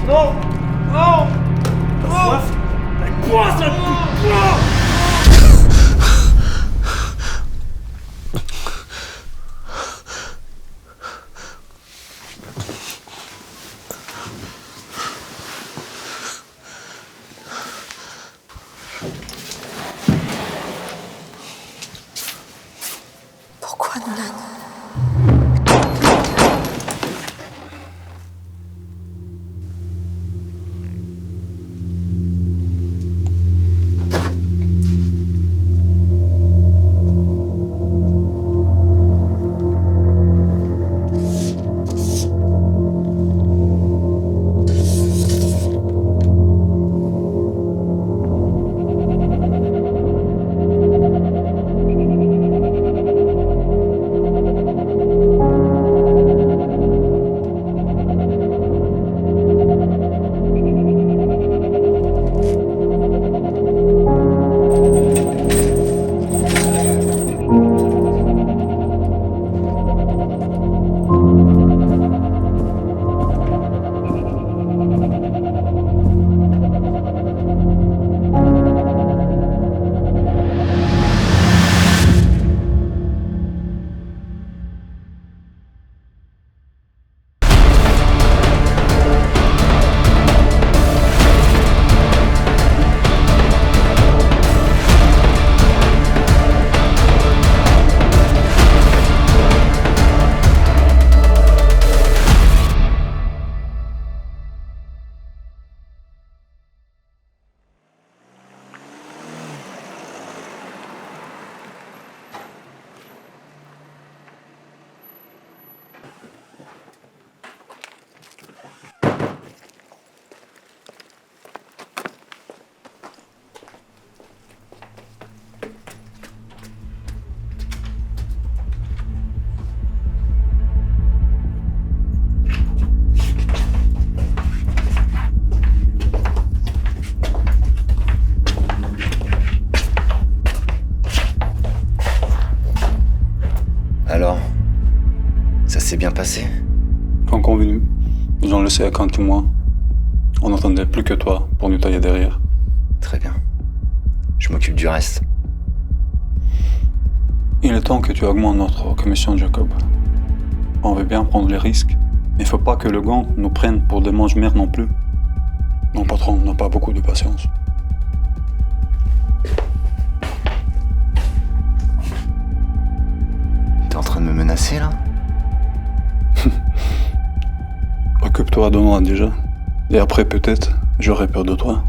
Non! Non! T'as soif? Allez, bois, sale pute! Bois! Pourquoi Nolan? Alors, ça s'est bien passé? Comme convenu, ils ont laissé Akan et moi. On n'entendait plus que toi pour nous tailler derrière. Très bien. Je m'occupe du reste. Il est temps que tu augmentes notre commission, Jacob. On veut bien prendre les risques, mais il faut pas que le gang nous prenne pour des mange-mères non plus. Mon patron n'a pas beaucoup de patience. T'es en train de me menacer, là? Occupe-toi de moi déjà. Et après, peut-être, j'aurai peur de toi.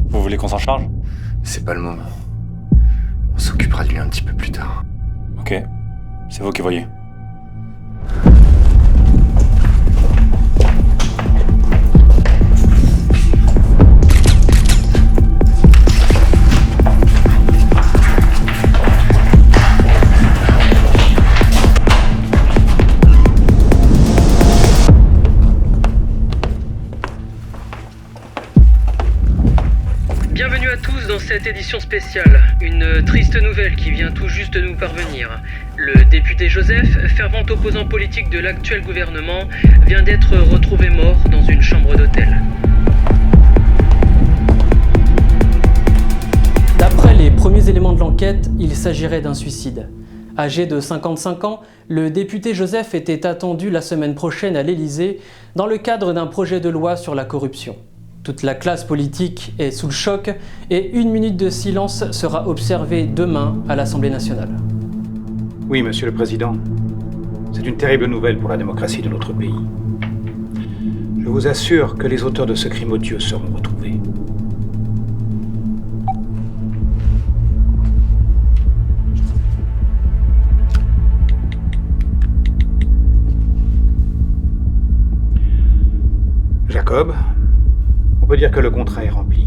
Vous voulez qu'on s'en charge? C'est pas le moment. On s'occupera de lui un petit peu plus tard. Ok, c'est vous qui voyez. Bienvenue à tous dans cette édition spéciale. Une triste nouvelle qui vient tout juste de nous parvenir. Le député Joseph, fervent opposant politique de l'actuel gouvernement, vient d'être retrouvé mort dans une chambre d'hôtel. D'après les premiers éléments de l'enquête, il s'agirait d'un suicide. Âgé de 55 ans, le député Joseph était attendu la semaine prochaine à l'Élysée dans le cadre d'un projet de loi sur la corruption. Toute la classe politique est sous le choc et une minute de silence sera observée demain à l'Assemblée nationale. Oui, Monsieur le Président. C'est une terrible nouvelle pour la démocratie de notre pays. Je vous assure que les auteurs de ce crime odieux seront retrouvés. Jacob, on peut dire que le contrat est rempli.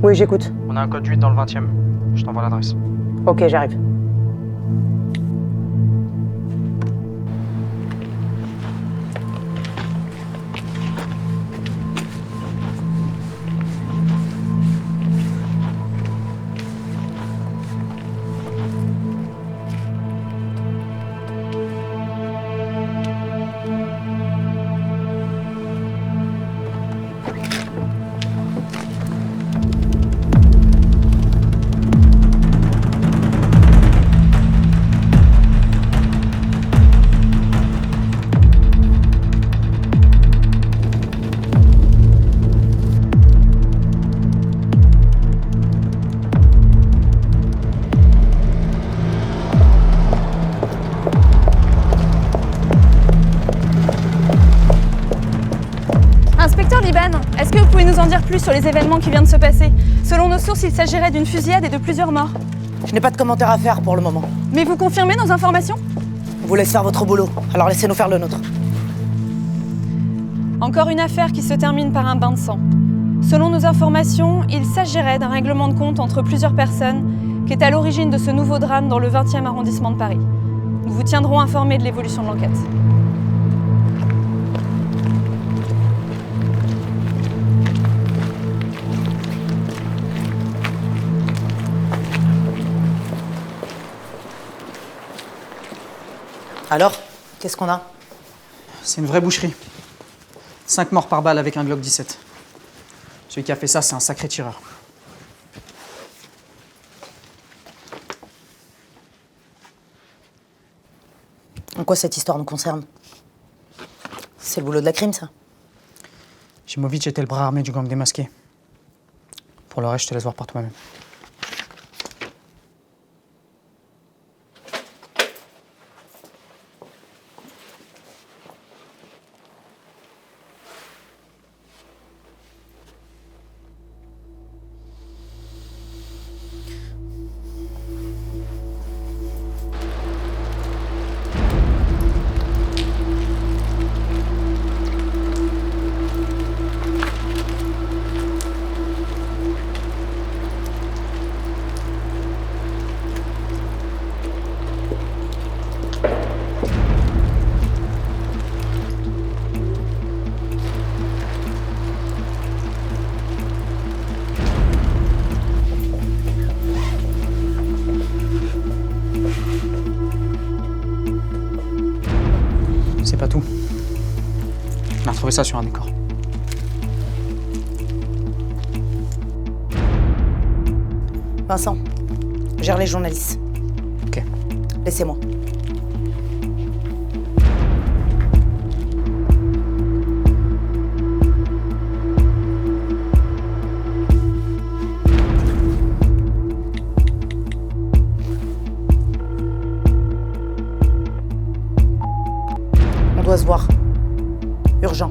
Oui, j'écoute. On a un code 8 dans le 20e. Je t'envoie l'adresse. Ok, j'arrive. Inspecteur Liban, est-ce que vous pouvez nous en dire plus sur les événements qui viennent de se passer? Selon nos sources, il s'agirait d'une fusillade et de plusieurs morts. Je n'ai pas de commentaires à faire pour le moment. Mais vous confirmez nos informations? On vous laisse faire votre boulot, alors laissez-nous faire le nôtre. Encore une affaire qui se termine par un bain de sang. Selon nos informations, il s'agirait d'un règlement de compte entre plusieurs personnes qui est à l'origine de ce nouveau drame dans le 20e arrondissement de Paris. Nous vous tiendrons informés de l'évolution de l'enquête. Alors, qu'est-ce qu'on a? C'est une vraie boucherie. 5 morts par balle avec un Glock 17. Celui qui a fait ça, c'est un sacré tireur. En quoi cette histoire nous concerne? C'est le boulot de la crime, ça? Jimovic était le bras armé du gang démasqué. Pour le reste, je te laisse voir par toi-même. C'est pas tout. On a retrouvé ça sur un décor. Vincent, gère les journalistes. Ok. Laissez-moi. On doit se voir. Urgent.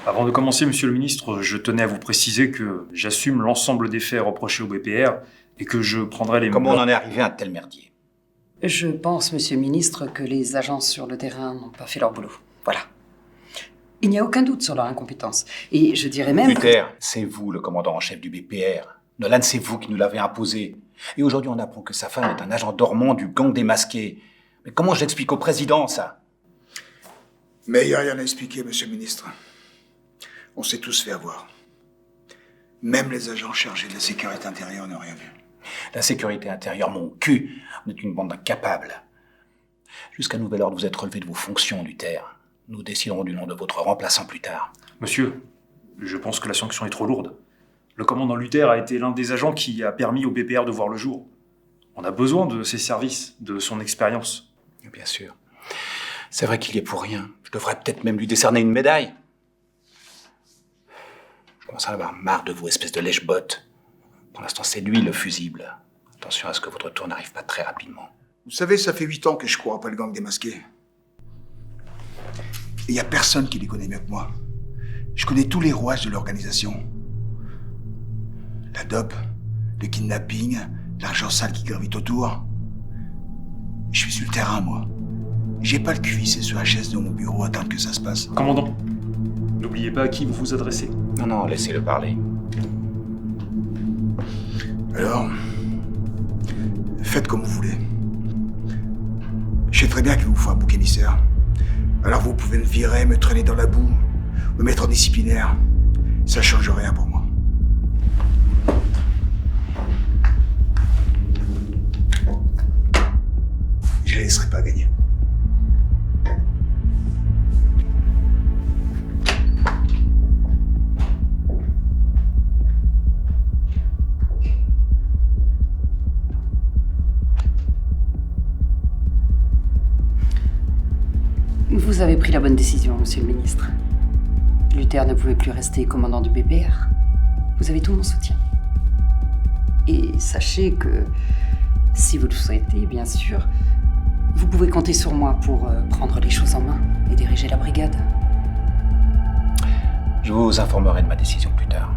Avant de commencer, monsieur le ministre, je tenais à vous préciser que j'assume l'ensemble des faits reprochés au BPR et que je prendrai les... Comment on en est arrivé à un tel merdier? Je pense, monsieur le ministre, que les agents sur le terrain n'ont pas fait leur boulot. Voilà. Il n'y a aucun doute sur leur incompétence. Et je dirais même... Luther, c'est vous le commandant en chef du BPR. Nolan, c'est vous qui nous l'avez imposé. Et aujourd'hui, on apprend que sa femme est un agent dormant du gang démasqué. Mais comment je l'explique au président, ça? Mais il n'y a rien à expliquer, monsieur le ministre. On s'est tous fait avoir. Même les agents chargés de la sécurité intérieure n'ont rien vu. La sécurité intérieure, mon cul. Vous êtes une bande d'incapables. Jusqu'à nouvel ordre, vous êtes relevé de vos fonctions, Luther. Nous déciderons du nom de votre remplaçant plus tard. Monsieur, je pense que la sanction est trop lourde. Le commandant Luther a été l'un des agents qui a permis au BPR de voir le jour. On a besoin de ses services, de son expérience. Bien sûr. C'est vrai qu'il y est pour rien. Je devrais peut-être même lui décerner une médaille. Je commence à en avoir marre de vous, espèce de lèche-botte. Pour l'instant, c'est lui le fusible. Attention à ce que votre tour n'arrive pas très rapidement. Vous savez, ça fait 8 ans que je cours après le gang démasqué. Et il n'y a personne qui les connaît mieux que moi. Je connais tous les rouages de l'organisation. La dope, le kidnapping, l'argent sale qui gravite autour. Je suis sur le terrain, moi. J'ai pas le cul vissé sur la chaise de mon bureau à attendre que ça se passe. Commandant, n'oubliez pas à qui vous vous adressez. Non, non, laissez-le parler. Alors, faites comme vous voulez. Je sais très bien qu'il vous faut un bouc émissaire. Alors vous pouvez me virer, me traîner dans la boue, me mettre en disciplinaire. Ça change rien pour moi. Je les laisserai pas gagner. Vous avez pris la bonne décision, monsieur le ministre. Luther ne pouvait plus rester commandant du BPR. Vous avez tout mon soutien. Et sachez que, si vous le souhaitez, bien sûr, vous pouvez compter sur moi pour prendre les choses en main et diriger la brigade. Je vous informerai de ma décision plus tard.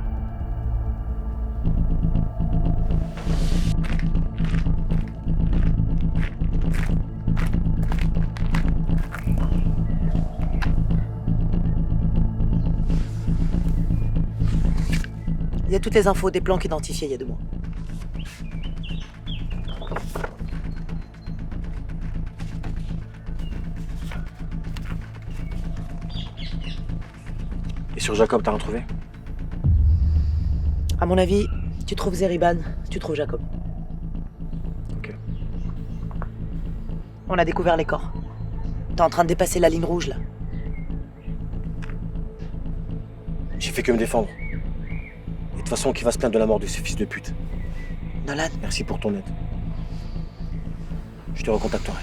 Il y a toutes les infos des planques identifiées il y a 2 mois. Et sur Jacob, t'as rien trouvé? À mon avis, tu trouves Zeriban, tu trouves Jacob. Ok. On a découvert les corps. T'es en train de dépasser la ligne rouge, là. J'ai fait que me défendre. Et de toute façon, qui va se plaindre de la mort de ce fils de pute? Nolan. Merci pour ton aide. Je te recontacterai.